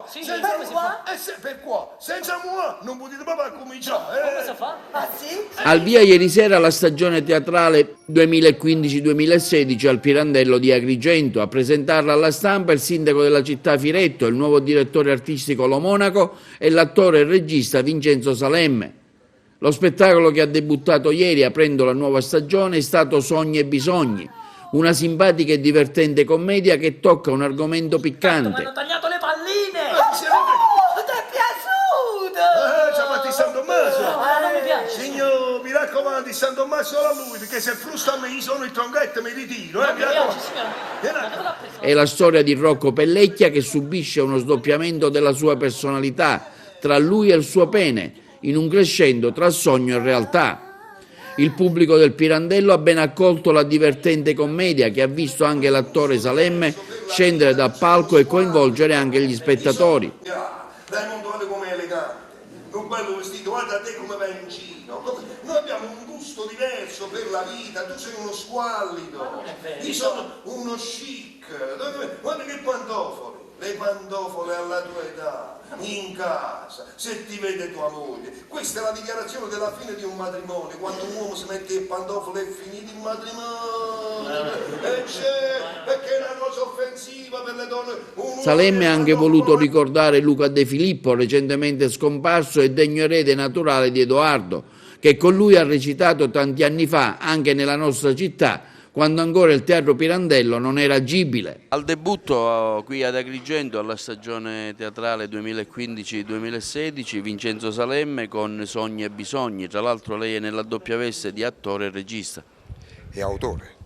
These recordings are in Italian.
Sì, senza come si fa? per qua, senza moi non potete proprio cominciare. Come si fa? Ah sì? Al via ieri sera la stagione teatrale 2015-2016 al Pirandello di Agrigento. A presentarla alla stampa il sindaco della città Firetto, il nuovo direttore artistico Lo Monaco e l'attore e regista Vincenzo Salemme. Lo spettacolo che ha debuttato ieri aprendo la nuova stagione è stato Sogni e Bisogni, una simpatica e divertente commedia che tocca un argomento Tanto mi piccante. hanno tagliato le palline! Oh, ti è piaciuto? ci ha fatto San Tommaso. Non mi piace. Signor, mi raccomando, San Tommaso solo a lui, perché se frusta a me io sono il tronchetto e mi ritiro. Non Mi mi piace, raccomando. signora. Ma dove l'ha preso? È la storia di Rocco Pellecchia che subisce uno sdoppiamento della sua personalità tra lui e il suo pene, in un crescendo tra sogno e realtà. Il pubblico del Pirandello ha ben accolto la divertente commedia che ha visto anche l'attore Salemme scendere dal palco e coinvolgere anche gli spettatori. Raimondo, guarda com'è elegante, un bello vestito, guarda te come vai in giro. Noi abbiamo un gusto diverso per la vita, tu sei uno squallido, io sono uno chic. Guarda che pantofoli, le pantofole alla tua età, in casa, se ti vede tua moglie. Questa è la dichiarazione della fine di un matrimonio, quando un uomo si mette il pantofolo è finito il matrimonio. E c'è, perché è una cosa offensiva per le donne. Salemme ha anche voluto ricordare Luca De Filippo, recentemente scomparso e degno erede naturale di Edoardo, che con lui ha recitato tanti anni fa anche nella nostra città, quando ancora il Teatro Pirandello non era agibile. Al debutto qui ad Agrigento alla stagione teatrale 2015-2016 Vincenzo Salemme con Sogni e Bisogni, tra l'altro lei è nella doppia veste di attore e regista. E autore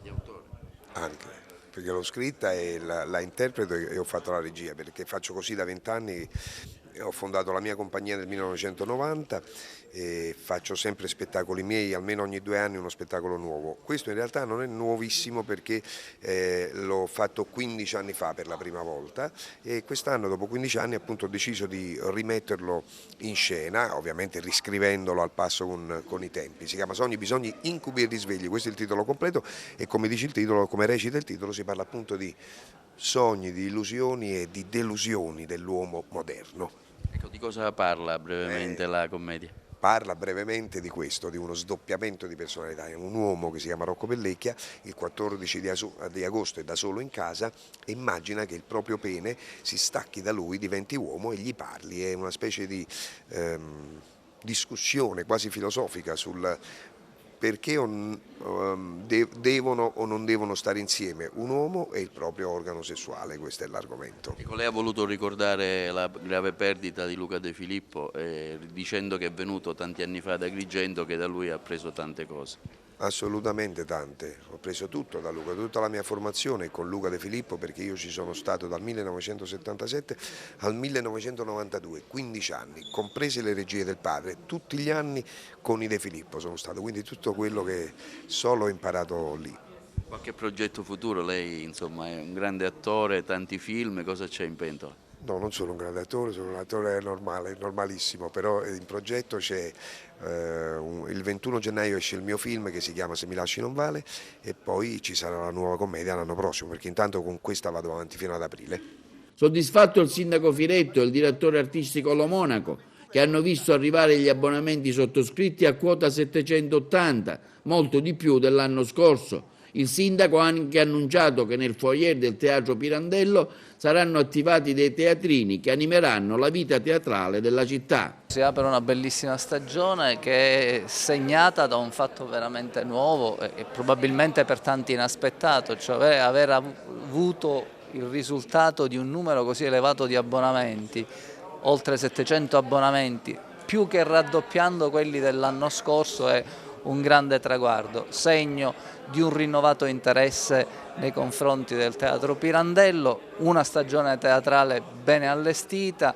anche, perché l'ho scritta e la interpreto e ho fatto la regia, perché faccio così da 20 anni. Ho fondato la mia compagnia nel 1990 e faccio sempre spettacoli miei, almeno ogni 2 anni uno spettacolo nuovo. Questo in realtà non è nuovissimo perché l'ho fatto 15 anni fa per la prima volta e quest'anno dopo 15 anni appunto ho deciso di rimetterlo in scena, ovviamente riscrivendolo al passo con i tempi. Si chiama Sogni, Bisogni, Incubi e Risvegli, questo è il titolo completo e come dice il titolo, come recita il titolo, si parla appunto di sogni, di illusioni e di delusioni dell'uomo moderno. Ecco, di cosa parla brevemente la commedia? Parla brevemente di questo, di uno sdoppiamento di personalità. È un uomo che si chiama Rocco Pellecchia, il 14 di agosto è da solo in casa e immagina che il proprio pene si stacchi da lui, diventi uomo e gli parli. È una specie di discussione quasi filosofica sul perché devono o non devono stare insieme un uomo e il proprio organo sessuale, questo è l'argomento. Ecco, lei ha voluto ricordare la grave perdita di Luca De Filippo dicendo che è venuto tanti anni fa ad Agrigento, che da lui ha preso tante cose. Assolutamente tante, ho preso tutto da Luca, tutta la mia formazione con Luca De Filippo perché io ci sono stato dal 1977 al 1992, 15 anni, comprese le regie del padre, tutti gli anni con i De Filippo sono stato, quindi tutto quello che solo ho imparato lì. Qualche progetto futuro? Lei insomma è un grande attore, tanti film, cosa c'è in pentola? No, non sono un grande attore, sono un attore normale, normalissimo, però in progetto c'è il 21 gennaio esce il mio film che si chiama Se mi lasci non vale e poi ci sarà la nuova commedia l'anno prossimo, perché intanto con questa vado avanti fino ad aprile. Soddisfatto il sindaco Firetto e il direttore artistico Lo Monaco, che hanno visto arrivare gli abbonamenti sottoscritti a quota 780, molto di più dell'anno scorso. Il sindaco ha anche annunciato che nel foyer del Teatro Pirandello saranno attivati dei teatrini che animeranno la vita teatrale della città. Si apre una bellissima stagione che è segnata da un fatto veramente nuovo e probabilmente per tanti inaspettato, cioè aver avuto il risultato di un numero così elevato di abbonamenti, oltre 700 abbonamenti, più che raddoppiando quelli dell'anno scorso è un grande traguardo, segno di un rinnovato interesse nei confronti del Teatro Pirandello, una stagione teatrale bene allestita,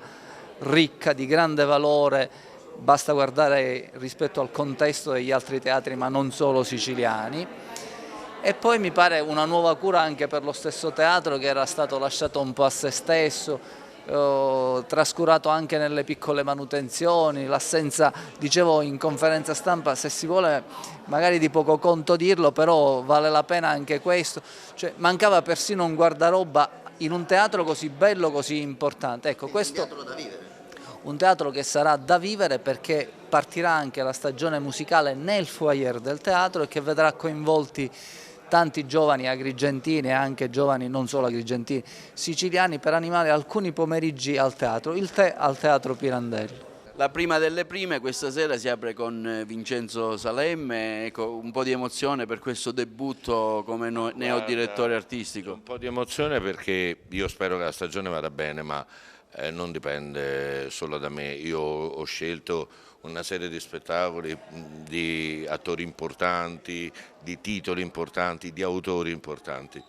ricca di grande valore, basta guardare rispetto al contesto degli altri teatri ma non solo siciliani. E poi mi pare una nuova cura anche per lo stesso teatro che era stato lasciato un po' a se stesso, trascurato anche nelle piccole manutenzioni, l'assenza, dicevo in conferenza stampa, se si vuole magari di poco conto dirlo, però vale la pena anche questo, cioè, mancava persino un guardaroba in un teatro così bello, così importante. Ecco, questo Un teatro da vivere. un teatro che sarà da vivere perché partirà anche la stagione musicale nel foyer del teatro e che vedrà coinvolti tanti giovani agrigentini e anche giovani non solo agrigentini, siciliani, per animare alcuni pomeriggi al teatro, il tè al Teatro Pirandello. La prima delle prime questa sera si apre con Vincenzo Salemme, ecco, un po' di emozione per questo debutto come neo direttore artistico. Un po' di emozione perché io spero che la stagione vada bene, ma non dipende solo da me. Io ho scelto una serie di spettacoli, di attori importanti, di titoli importanti, di autori importanti,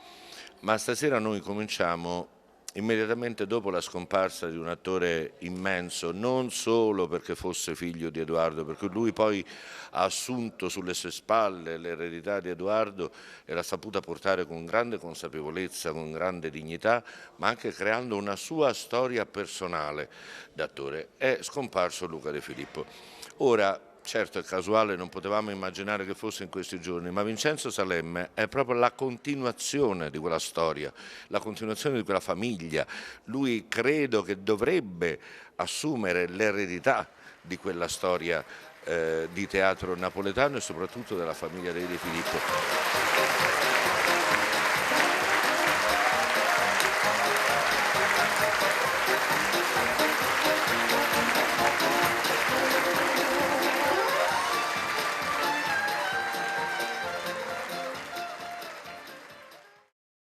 ma stasera noi cominciamo immediatamente dopo la scomparsa di un attore immenso, non solo perché fosse figlio di Edoardo, perché lui poi ha assunto sulle sue spalle l'eredità di Edoardo e l'ha saputa portare con grande consapevolezza, con grande dignità, ma anche creando una sua storia personale d'attore. È scomparso Luca De Filippo. Ora, certo è casuale, non potevamo immaginare che fosse in questi giorni, ma Vincenzo Salemme è proprio la continuazione di quella storia, la continuazione di quella famiglia. Lui credo che dovrebbe assumere l'eredità di quella storia di teatro napoletano e soprattutto della famiglia dei De Filippo.